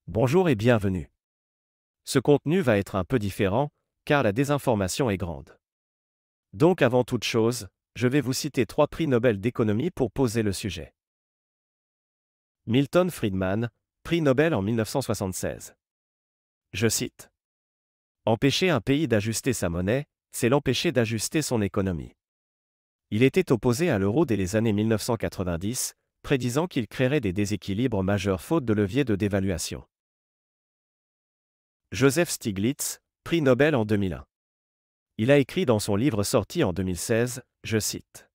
Bonjour et bienvenue. Ce contenu va être un peu différent, car la désinformation est grande. Donc avant toute chose, je vais vous citer 3 prix Nobel d'économie pour poser le sujet. Milton Friedman, prix Nobel en 1976. Je cite. Empêcher un pays d'ajuster sa monnaie, c'est l'empêcher d'ajuster son économie. Il était opposé à l'euro dès les années 1990, prédisant qu'il créerait des déséquilibres majeurs faute de levier de dévaluation. Joseph Stiglitz, prix Nobel en 2001. Il a écrit dans son livre sorti en 2016, je cite.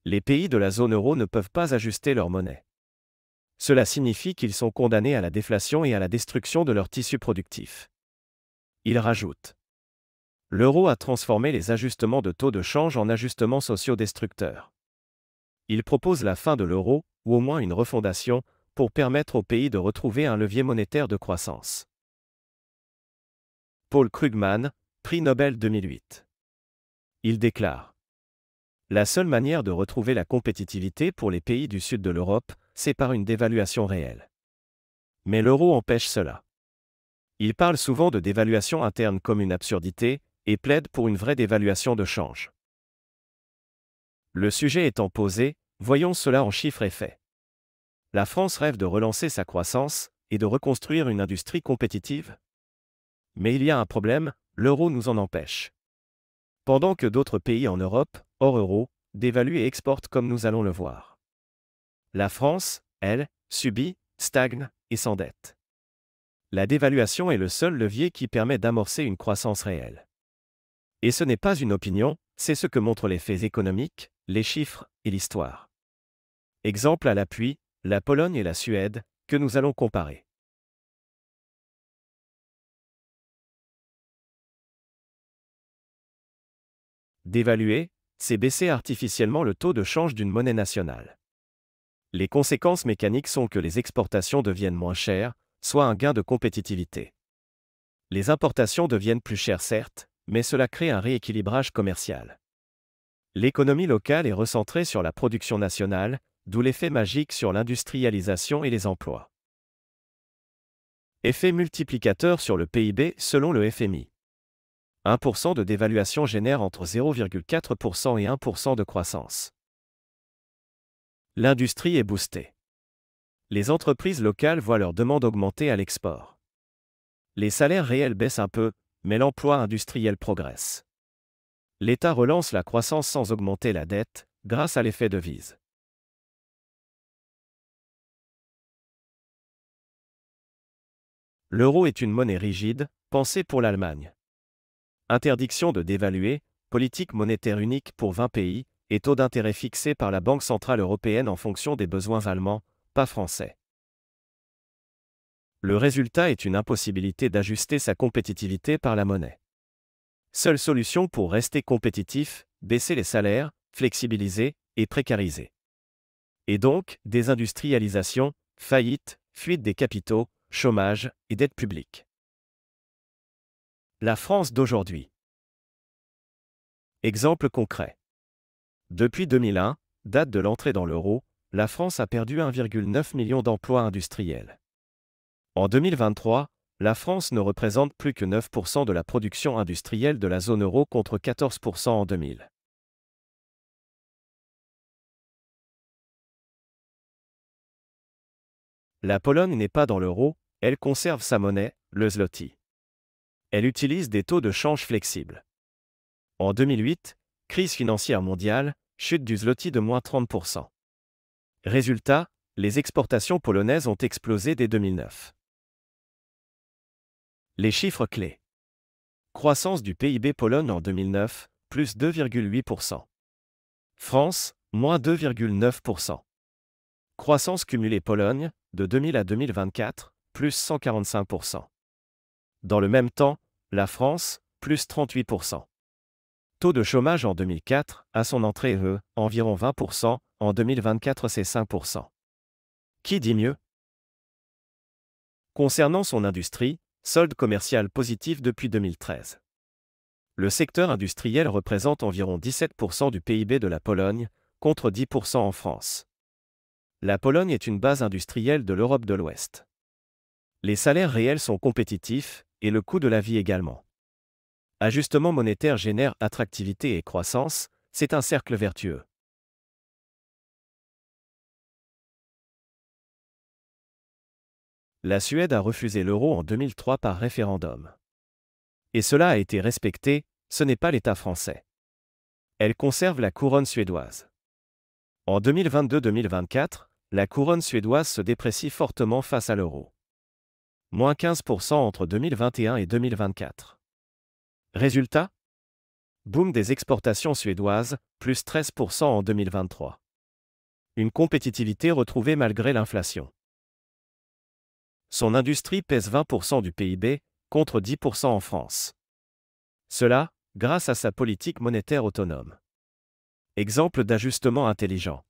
Les pays de la zone euro ne peuvent pas ajuster leur monnaie. Cela signifie qu'ils sont condamnés à la déflation et à la destruction de leur tissu productif. Il rajoute. L'euro a transformé les ajustements de taux de change en ajustements sociaux destructeurs. Il propose la fin de l'euro, ou au moins une refondation, pour permettre aux pays de retrouver un levier monétaire de croissance. Paul Krugman, prix Nobel 2008. Il déclare. La seule manière de retrouver la compétitivité pour les pays du sud de l'Europe, c'est par une dévaluation réelle. Mais l'euro empêche cela. Il parle souvent de dévaluation interne comme une absurdité, et plaide pour une vraie dévaluation de change. Le sujet étant posé, voyons cela en chiffres et faits. La France rêve de relancer sa croissance, et de reconstruire une industrie compétitive. Mais il y a un problème, l'euro nous en empêche. Pendant que d'autres pays en Europe, hors euro, dévaluent et exportent comme nous allons le voir. La France, elle, subit, stagne et s'endette. La dévaluation est le seul levier qui permet d'amorcer une croissance réelle. Et ce n'est pas une opinion, c'est ce que montrent les faits économiques, les chiffres et l'histoire. Exemple à l'appui, la Pologne et la Suède, que nous allons comparer. Dévaluer, c'est baisser artificiellement le taux de change d'une monnaie nationale. Les conséquences mécaniques sont que les exportations deviennent moins chères, soit un gain de compétitivité. Les importations deviennent plus chères certes, mais cela crée un rééquilibrage commercial. L'économie locale est recentrée sur la production nationale, d'où l'effet magique sur l'industrialisation et les emplois. Effet multiplicateur sur le PIB selon le FMI. 1% de dévaluation génère entre 0,4% et 1% de croissance. L'industrie est boostée. Les entreprises locales voient leur demande augmenter à l'export. Les salaires réels baissent un peu, mais l'emploi industriel progresse. L'État relance la croissance sans augmenter la dette, grâce à l'effet devise. L'euro est une monnaie rigide, pensée pour l'Allemagne. Interdiction de dévaluer, politique monétaire unique pour 20 pays, et taux d'intérêt fixé par la Banque centrale européenne en fonction des besoins allemands, pas français. Le résultat est une impossibilité d'ajuster sa compétitivité par la monnaie. Seule solution pour rester compétitif, baisser les salaires, flexibiliser et précariser. Et donc, désindustrialisation, faillite, fuite des capitaux, chômage et dette publique. La France d'aujourd'hui. Exemple concret. Depuis 2001, date de l'entrée dans l'euro, la France a perdu 1,9 million d'emplois industriels. En 2023, la France ne représente plus que 9% de la production industrielle de la zone euro contre 14% en 2000. La Pologne n'est pas dans l'euro, elle conserve sa monnaie, le zloty. Elle utilise des taux de change flexibles. En 2008, crise financière mondiale, chute du zloty de moins 30%. Résultat, les exportations polonaises ont explosé dès 2009. Les chiffres clés. Croissance du PIB Pologne en 2009, plus 2,8%. France, moins 2,9%. Croissance cumulée Pologne, de 2000 à 2024, plus 145%. Dans le même temps, la France, plus 38%. Taux de chômage en 2004, à son entrée environ 20%, en 2024 c'est 5%. Qui dit mieux? Concernant son industrie, solde commercial positif depuis 2013. Le secteur industriel représente environ 17% du PIB de la Pologne, contre 10% en France. La Pologne est une base industrielle de l'Europe de l'Ouest. Les salaires réels sont compétitifs, et le coût de la vie également. Ajustement monétaire génère attractivité et croissance, c'est un cercle vertueux. La Suède a refusé l'euro en 2003 par référendum. Et cela a été respecté, ce n'est pas l'État français. Elle conserve la couronne suédoise. En 2022-2024, la couronne suédoise se déprécie fortement face à l'euro. Moins 15% entre 2021 et 2024. Résultat ? Boom des exportations suédoises, plus 13% en 2023. Une compétitivité retrouvée malgré l'inflation. Son industrie pèse 20% du PIB, contre 10% en France. Cela, grâce à sa politique monétaire autonome. Exemple d'ajustement intelligent.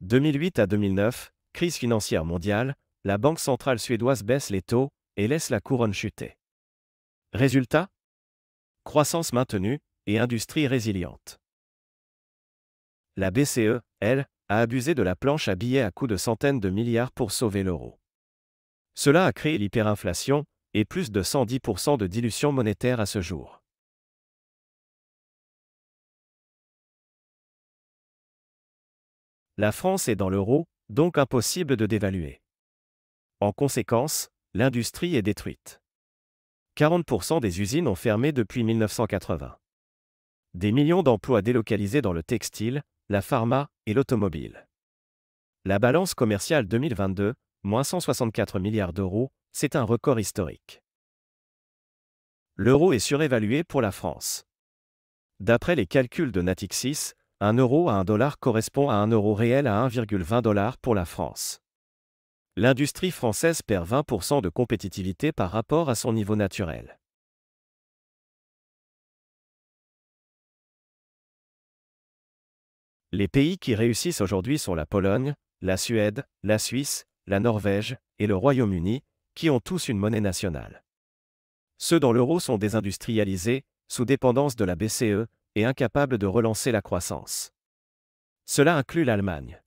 2008 à 2009, crise financière mondiale, la Banque centrale suédoise baisse les taux et laisse la couronne chuter. Résultat ? Croissance maintenue et industrie résiliente. La BCE, elle, a abusé de la planche à billets à coups de centaines de milliards pour sauver l'euro. Cela a créé l'hyperinflation et plus de 110% de dilution monétaire à ce jour. La France est dans l'euro, donc impossible de dévaluer. En conséquence, l'industrie est détruite. 40% des usines ont fermé depuis 1980. Des millions d'emplois délocalisés dans le textile, la pharma et l'automobile. La balance commerciale 2022, moins 164 milliards d'euros, c'est un record historique. L'euro est surévalué pour la France. D'après les calculs de Natixis, 1 euro à 1 dollar correspond à 1 euro réel à 1,20 $ pour la France. L'industrie française perd 20% de compétitivité par rapport à son niveau naturel. Les pays qui réussissent aujourd'hui sont la Pologne, la Suède, la Suisse, la Norvège et le Royaume-Uni, qui ont tous une monnaie nationale. Ceux dont l'euro sont désindustrialisés, sous dépendance de la BCE, et incapables de relancer la croissance. Cela inclut l'Allemagne.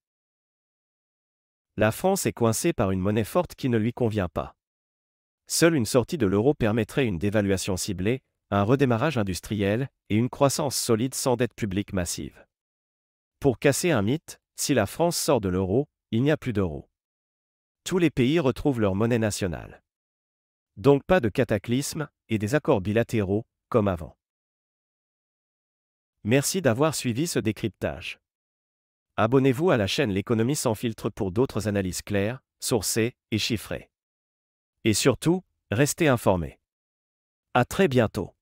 La France est coincée par une monnaie forte qui ne lui convient pas. Seule une sortie de l'euro permettrait une dévaluation ciblée, un redémarrage industriel et une croissance solide sans dette publique massive. Pour casser un mythe, si la France sort de l'euro, il n'y a plus d'euro. Tous les pays retrouvent leur monnaie nationale. Donc pas de cataclysme et des accords bilatéraux, comme avant. Merci d'avoir suivi ce décryptage. Abonnez-vous à la chaîne L'économie sans filtre pour d'autres analyses claires, sourcées et chiffrées. Et surtout, restez informés. À très bientôt.